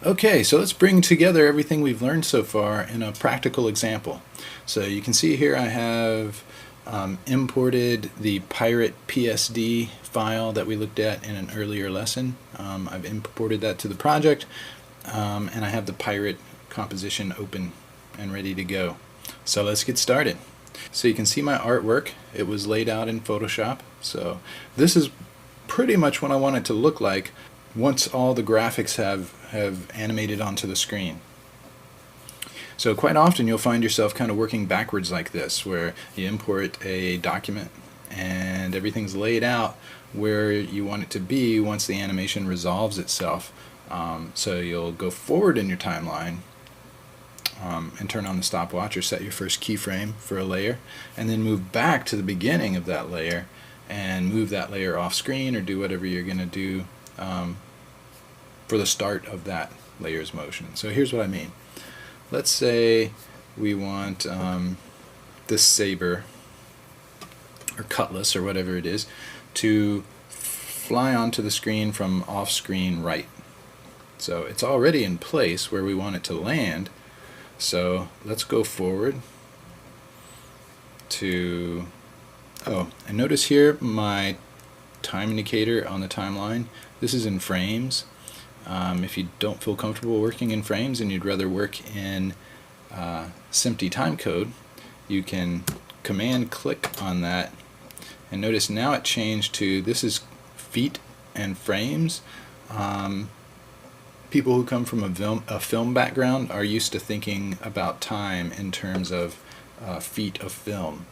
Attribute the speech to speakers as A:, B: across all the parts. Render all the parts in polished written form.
A: Okay, so let's bring together everything we've learned so far in a practical example. So you can see here I have imported the Pirate PSD file that we looked at in an earlier lesson. I've imported that to the project, and I have the Pirate composition open and ready to go. So let's get started. So you can see my artwork. It was laid out in Photoshop. So this is pretty much what I want it to look like once all the graphics have animated onto the screen. So quite often you'll find yourself kind of working backwards like this, where you import a document and everything's laid out where you want it to be once the animation resolves itself. So you'll go forward in your timeline and turn on the stopwatch or set your first keyframe for a layer, and then move back to the beginning of that layer and move that layer off screen or do whatever you're going to do for the start of that layer's motion. So here's what I mean. Let's say we want this saber or cutlass or whatever it is to fly onto the screen from off-screen right. So it's already in place where we want it to land. So let's go forward to, and notice here my time indicator on the timeline. This is in frames. If you don't feel comfortable working in frames and you'd rather work in SMPTE timecode, you can command click on that, and notice now it changed to, this is feet and frames. People who come from a film background are used to thinking about time in terms of feet of film.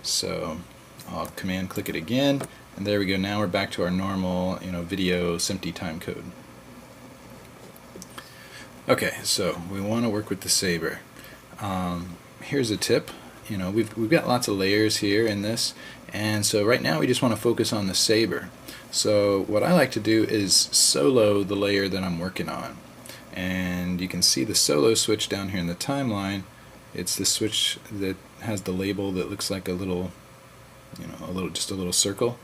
A: So I'll command click it again, and there we go. Now we're back to our normal, video SMPTE timecode. Okay, so we want to work with the saber. Here's a tip. We've got lots of layers here in this, and so right now we just want to focus on the saber. So what I like to do is solo the layer that I'm working on, and you can see the solo switch down here in the timeline. It's the switch that has the label that looks like a little, just a little circle.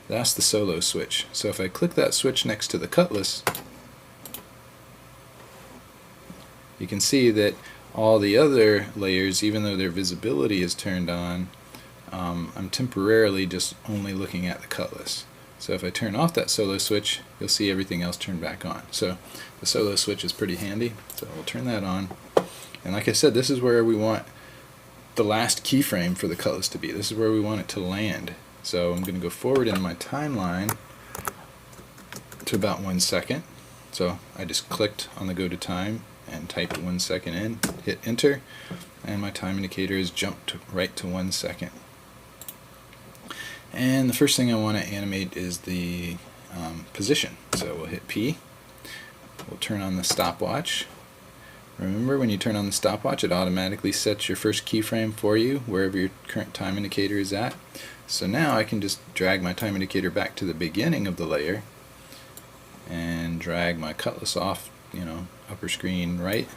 A: That's the solo switch. So if I click that switch next to the cutlass, you can see that all the other layers, even though their visibility is turned on, I'm temporarily just only looking at the cutlass. So if I turn off that solo switch, you'll see everything else turn back on. So the solo switch is pretty handy. So we'll turn that on. And like I said, this is where we want the last keyframe for the cutlass to be. This is where we want it to land. So I'm going to go forward in my timeline to about 1 second. So I just clicked on the go to time and typed 1 second in, hit enter, and my time indicator has jumped right to 1 second. And the first thing I want to animate is the position. So we'll hit P. We'll turn on the stopwatch. Remember, when you turn on the stopwatch, it automatically sets your first keyframe for you wherever your current time indicator is at. So now I can just drag my time indicator back to the beginning of the layer and drag my cutlass off, upper screen right,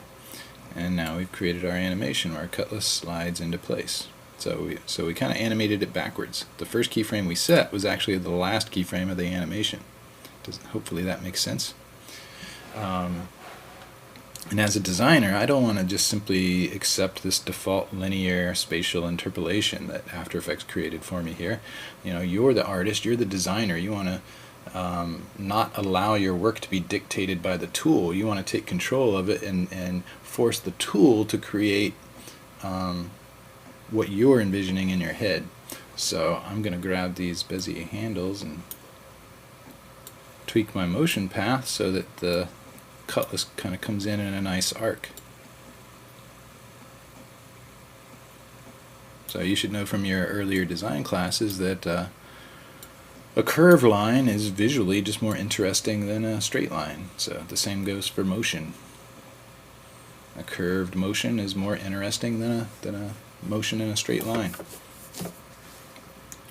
A: and now we've created our animation where our cutlass slides into place. So we kind of animated it backwards. The first keyframe we set was actually the last keyframe of the animation. Hopefully that makes sense. And as a designer, I don't want to just simply accept this default linear spatial interpolation that After Effects created for me here. You're the artist, you're the designer. You want to not allow your work to be dictated by the tool. You want to take control of it and force the tool to create what you're envisioning in your head. So I'm going to grab these Bezier handles and tweak my motion path so that the cutlass kind of comes in a nice arc. So you should know from your earlier design classes that a curved line is visually just more interesting than a straight line. So the same goes for motion. A curved motion is more interesting than a motion in a straight line.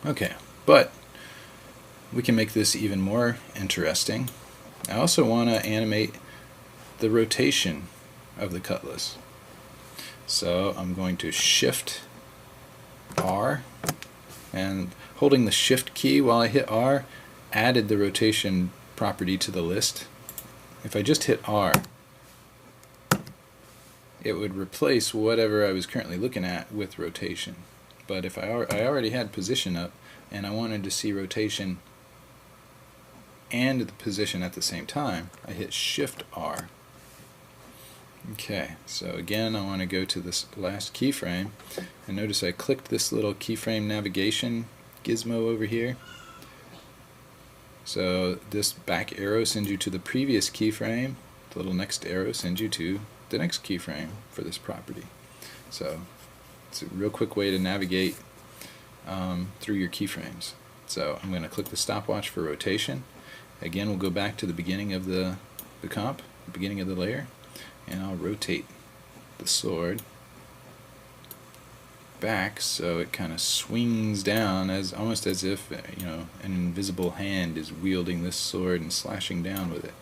A: Okay, but we can make this even more interesting. I also want to animate the rotation of the cutlass. So I'm going to Shift R, and holding the Shift key while I hit R added the rotation property to the list. If I just hit R, it would replace whatever I was currently looking at with rotation. But if I already had position up and I wanted to see rotation and the position at the same time, I hit Shift R. Okay, so again I want to go to this last keyframe, and notice I clicked this little keyframe navigation gizmo over here. So this back arrow sends you to the previous keyframe, the little next arrow sends you to the next keyframe for this property. So it's a real quick way to navigate through your keyframes. So I'm going to click the stopwatch for rotation. Again, we'll go back to the beginning of the comp, the beginning of the layer, and I'll rotate the sword back so it kind of swings down, as almost as if an invisible hand is wielding this sword and slashing down with it.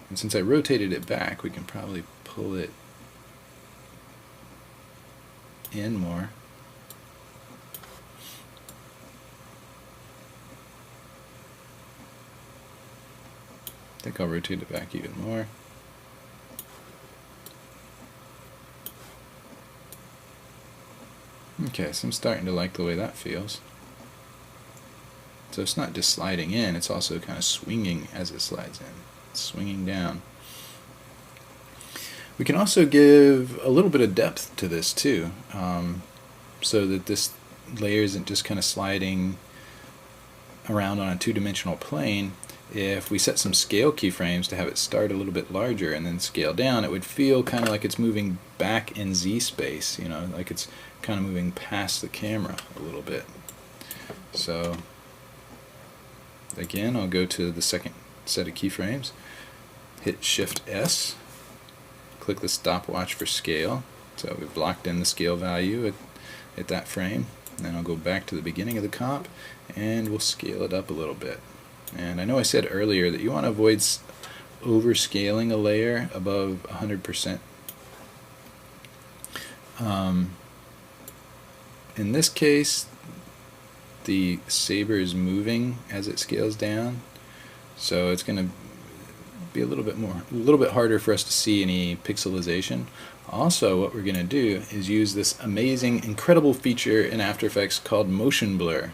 A: And since I rotated it back, we can probably pull it in more. I think I'll rotate it back even more. Okay, so I'm starting to like the way that feels. So it's not just sliding in, it's also kind of swinging as it slides in. It's swinging down. We can also give a little bit of depth to this too, so that this layer isn't just kind of sliding around on a two-dimensional plane. If we set some scale keyframes to have it start a little bit larger and then scale down, it would feel kind of like it's moving back in Z space, like it's kind of moving past the camera a little bit. So again, I'll go to the second set of keyframes, hit Shift S, click the stopwatch for scale. So we've locked in the scale value at that frame. Then I'll go back to the beginning of the comp and we'll scale it up a little bit. And I know I said earlier that you want to avoid overscaling a layer above 100%. In this case, the saber is moving as it scales down, so it's going to be a little bit harder for us to see any pixelization. Also, what we're going to do is use this amazing, incredible feature in After Effects called motion blur.